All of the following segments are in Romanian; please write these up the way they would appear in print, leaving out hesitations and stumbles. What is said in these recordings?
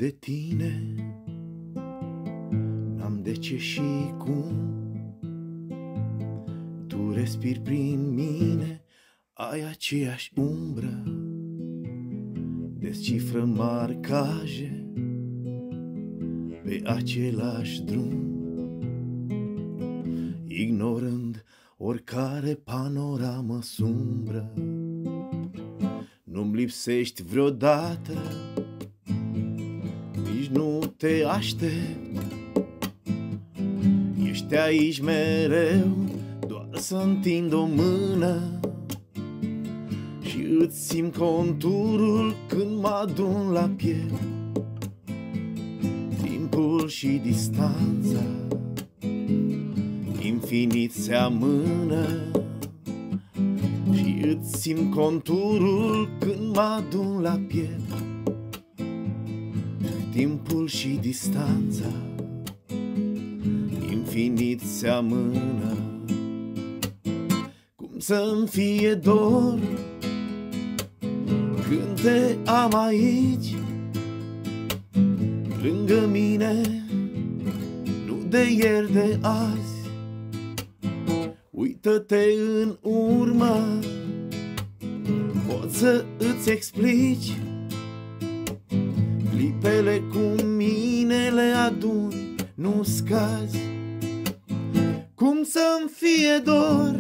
de tine, n-am de ce și cum. Tu respiri prin mine, ai aceeași umbră, descifră marcaje pe același drum, ignorând oricare panoramă sumbră. Nu-mi lipsești vreodată, nici nu te aștept. Ești aici mereu, doar să întind o mână și îți simt conturul când mă adun la piept. Timpul și distanța infinit se amână și îți simt conturul când mă adun la piept. Timpul și distanța infinit se amână. Cum să-mi fie dor când te am aici lângă mine, nu de ieri, de azi. Uită-te în urmă, poți să îți explici. Clipele cu mine le aduni, nu scazi. Cum să-mi fie dor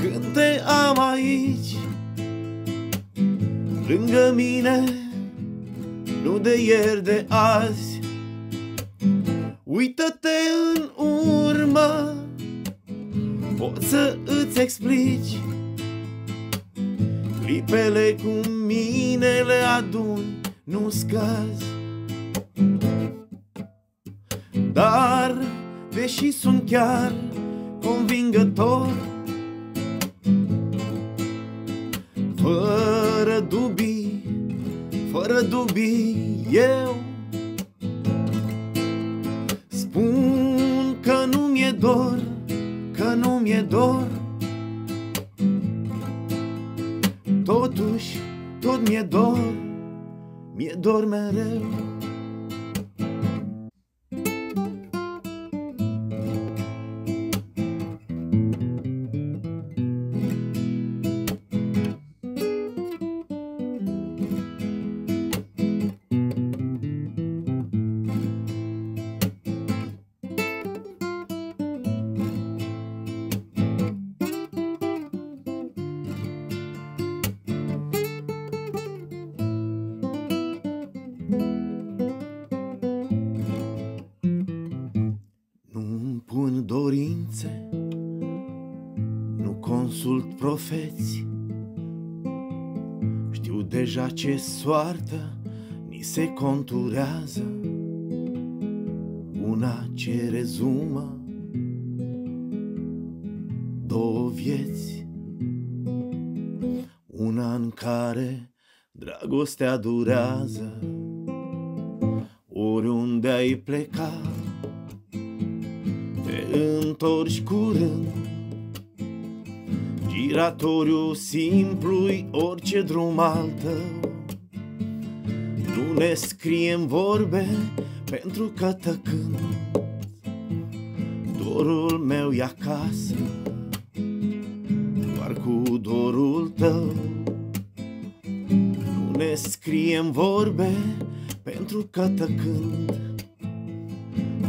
când te am aici lângă mine, nu de ieri, de azi. Uită-te în urmă, poți să îți explici. Clipele cu mine le aduni, nu scazi. Dar, deși sunt chiar convingător, fără dubii, eu spun că nu mi-e dor, că nu mi-e dor. Totuși, tot mi-e dor mereu. Pun dorințe, nu consult profeți. Știu deja ce soartă ni se conturează. Una ce rezumă două vieți, una în care dragostea durează. Oriunde ai pleca, te întorci curând. Giratoriu simplu-i orice drum al tău. Nu ne scriem vorbe pentru că tăcând, dorul meu e acasă, doar cu dorul tău. Nu ne scriem vorbe pentru că tăcând,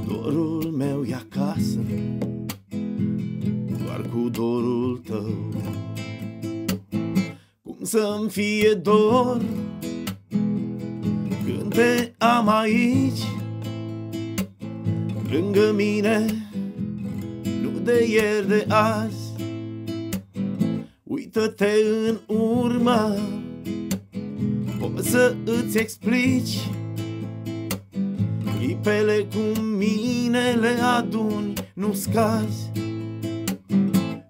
dorul meu e acasă, doar cu dorul tău. Cum să-mi fie dor când te am aici lângă mine, nu de ieri, de azi. Uită-te în urmă, poți să îți explici. Clipele cu mine le aduni, nu scazi.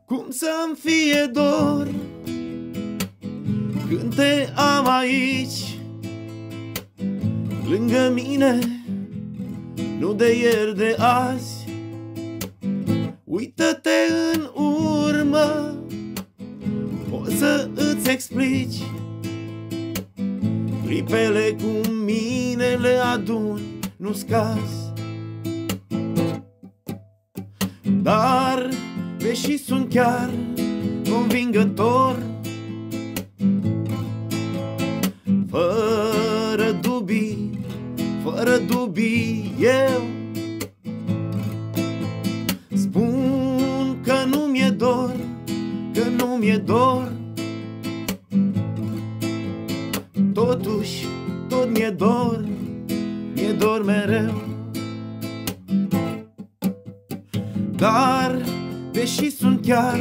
Cum să-mi fie dor când te am aici lângă mine, nu de ieri, de azi. Uită-te în urmă, poți să îți explici. Clipele cu mine nu scaz. Dar, deși sunt chiar convingător, fără dubii eu spun că nu mi-e dor, că nu mi-e dor. Totuși, tot mi-e dor mereu. Dar, deși sunt chiar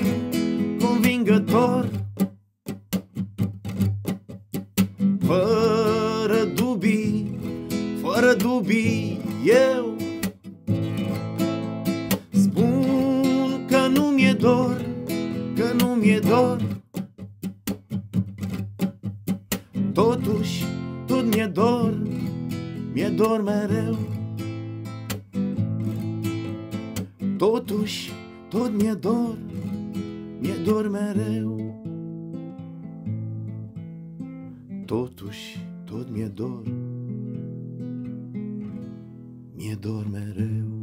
convingător, fără dubii eu spun că nu mi-e dor, că nu mi-e dor. Totuși, tot mi-e dor mereu. Totuși, tot mi-e dor mereu. Totuși, tot mi-e dor mereu.